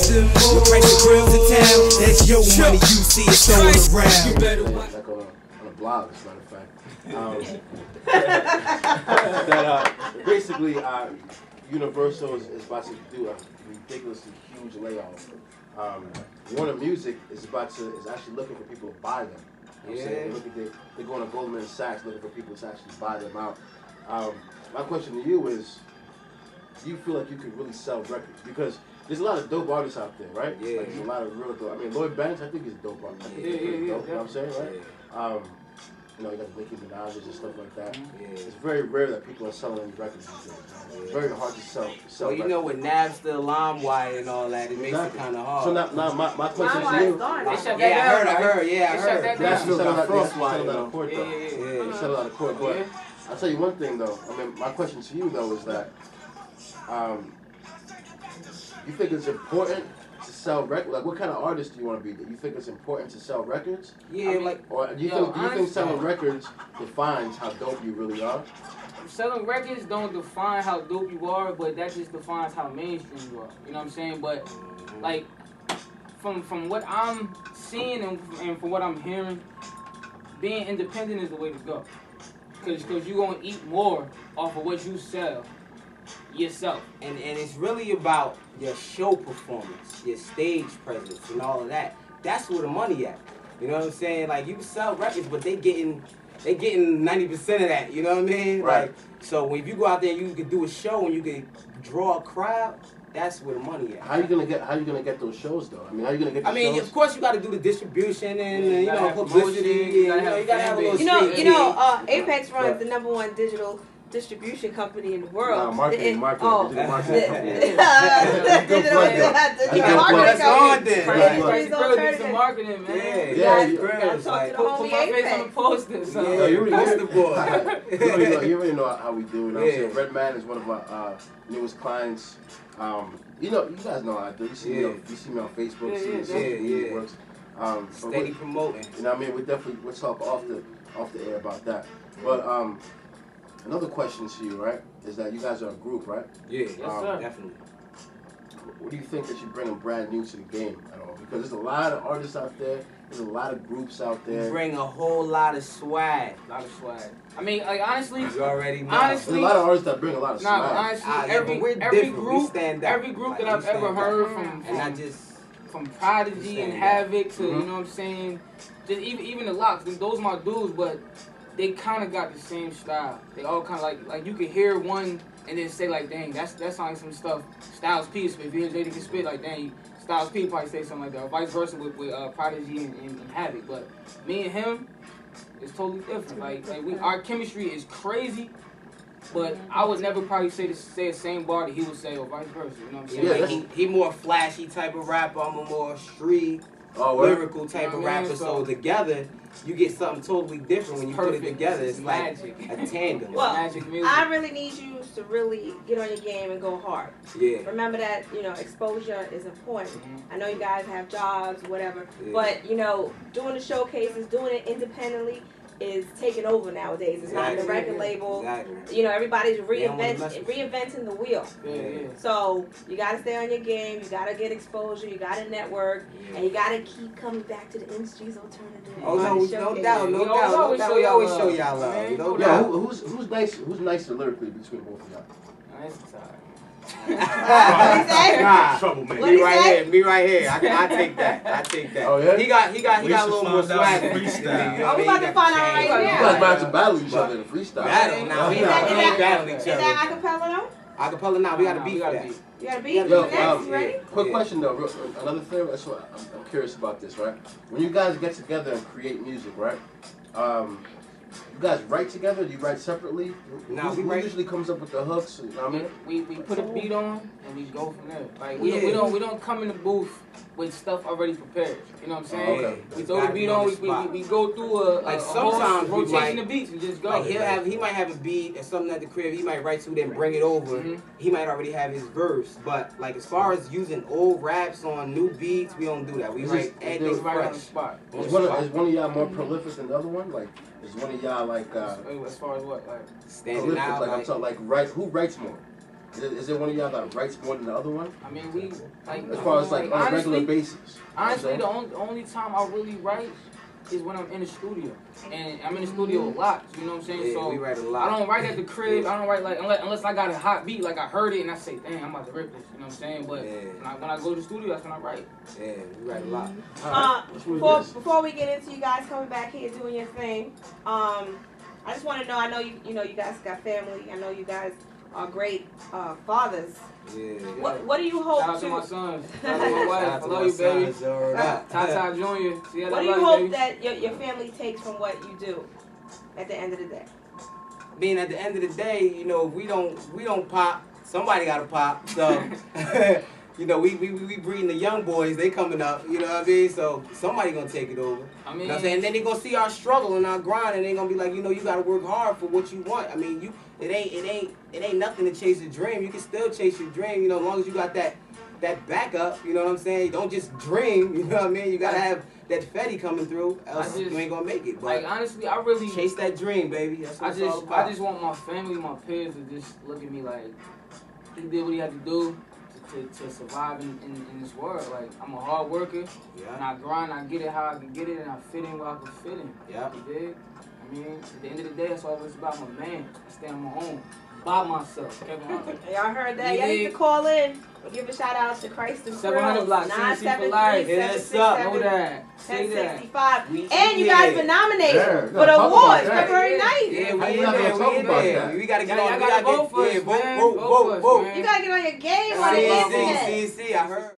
The price of grills in town, that's your money, you see it throwing around. You better watch. Like on a blog, as a matter of fact. Basically, Universal is about to do a ridiculously huge layoff. Warner Music is actually looking for people to buy them. You know what I'm saying? They're going to Goldman Sachs looking for people to actually buy them out. My question to you is, do you feel like you could really sell records? Because there's a lot of dope artists out there, right? Yeah. Like, there's a lot of real dope. I mean, Lloyd Banks, I think he's a dope artist. You know what I'm saying, right? You know, you got the Nicki Minaj's and stuff like that. Yeah. It's very rare that people are selling any records these days. It's very hard to sell well, you know, with Napster, LimeWire, and all that, it makes it kind of hard. So now my question to you. I heard. That's still got out of court, though. Yeah, settled out of court. But I'll tell you one thing, though. I mean, my question to you, though, is that you think it's important to sell records? Like, what kind of artist do you want to be? Do you think it's important to sell records? Yeah, or do you think selling records defines how dope you really are? Selling records don't define how dope you are, but that just defines how mainstream you are. You know what I'm saying? But like from what I'm seeing and from what I'm hearing, being independent is the way to go. Cause you're gonna eat more off of what you sell yourself. And it's really about your show performance, your stage presence, and all of that. That's where the money at. You know what I'm saying? Like, you can sell records, but they getting 90% of that. You know what I mean? Right. Like, so if you go out there and you can do a show and you can draw a crowd, that's where the money at. How you gonna get those shows though? I mean, how you gonna get? Shows? Of course you got to do the distribution and you know, publicity. You gotta have a little. You know, Apex runs the #1 digital distribution company in the world. Marketing. Digital marketing marketing, man. Yeah. Talk to the homie Apex. Posters. Yeah, you already know how we do it. I'm saying Redman is one of our newest clients. You know, you guys know how I do. You see me on Facebook. See it works. Steady promoting. You know what I mean? We'll talk off the air about that. But another question to you, right, is that you guys are a group, right? Yeah, yes, sir. Definitely. What do you think that you're bringing brand new to the game at all? Because there's a lot of artists out there. There's a lot of groups out there. You bring a whole lot of swag. I mean, like, honestly. You already know. There's a lot of artists that bring a lot of swag. Honestly, every group that I've ever heard from Prodigy and Havoc to, you know what I'm saying, just even the Locks, those are my dudes, but they kind of got the same style. They all kind of like you could hear one and then say like, dang, that's like some stuff Styles P spit. If you hear Jada can spit, like, dang, Styles P probably say something like that. Or vice versa with Prodigy and Havoc. But me and him is totally different. Like our chemistry is crazy. But I would never probably say the same bar that he would say, or vice versa. You know what I'm saying? Yeah, like he more flashy type of rapper. I'm a more street, lyrical type of rapper. So together, you get something totally different when you put it together. It's like a tandem. Well, I really need you to really get on your game and go hard. Yeah. Remember that, you know, exposure is important. I know you guys have jobs, whatever, but, you know, doing the showcases, doing it independently is taking over nowadays. It's not the record label. You know, everybody's reinventing the wheel. So you got to stay on your game. You got to get exposure. You got to network, and you got to keep coming back to the industry's alternative. Oh no doubt. We always show y'all love. No doubt. Who's nicer lyrically between both of y'all? Trouble, man. Me right here. I take that. Oh yeah. He got a little more swag. Oh, we about to find out right now. You guys might have to battle each other in freestyle. We ain't battling each other. Is that acapella though? Acapella now. We got to beat for that. You got to beat. Next, ready? Quick question though. Another thing. That's what I'm curious about this, right? When you guys get together and create music, right? You guys write together? Do you write separately? Who usually comes up with the hooks? You know what I mean? We put a beat on and we go from there. Like we don't come in the booth with stuff already prepared. You know what I'm saying? Okay. We throw the beat on. We go through a sometimes rotation of beats and just go. Like he might have a beat or something at the crib. He might write to then bring it over. He might already have his verse. But like as far as using old raps on new beats, we don't do that. We write everything right fresh. on the spot. Is one of y'all more prolific than the other one? Like, is one of y'all like as far as what, like standing prolific? out? Like I'm talking, like who writes more? Is there one of y'all that writes more than the other one? I mean, we like as far as like on a regular basis. Honestly, the only time I really write is when I'm in the studio, and I'm in the studio a lot. You know what I'm saying? Yeah, so we write a lot. I don't write at the crib. I don't write like unless I got a hot beat, like I heard it and I say, "Damn, I'm about to rip this." You know what I'm saying? But when I go to the studio, that's when I write. Yeah, we write a lot. Before we get into you guys coming back here doing your thing, I just want to know. I know you know you guys got family. I know you guys are great fathers. Yeah. What do you hope? Shout out to my sons. Shout out to my wife. I love you, baby. Tata Junior. What do you hope that your family takes from what you do at the end of the day? Being at the end of the day, you know, we don't pop. Somebody got to pop. So, you know, we breeding the young boys. They coming up. You know what I mean? So somebody gonna take it over. I mean, you know what I'm saying? And then they gonna see our struggle and our grind, and they gonna be like, you know, you gotta work hard for what you want. I mean, it ain't nothing to chase a dream. You can still chase your dream, you know, as long as you got that backup. You know what I'm saying? Don't just dream. You know what I mean? You gotta have that Fetty coming through, else you ain't gonna make it. But like honestly, I really chase that dream, baby. That's what it's all about. I just want my family, my peers to just look at me like he did what he had to do to survive in this world. Like, I'm a hard worker, and I grind, I get it how I can get it, and I fit in where I can fit in. Yeah. You dig? I mean, at the end of the day, that's all it's about. My man, I stand on my own, by myself. Y'all heard that? Y'all need to call in. We'll give a shout out to Christ and 700 blocks, 973-767-1065. And you guys been nominated for the awards February 9th. Yeah, we in there. We gotta get on. Vote for us, man. You gotta get on your game on the internet. See, I heard.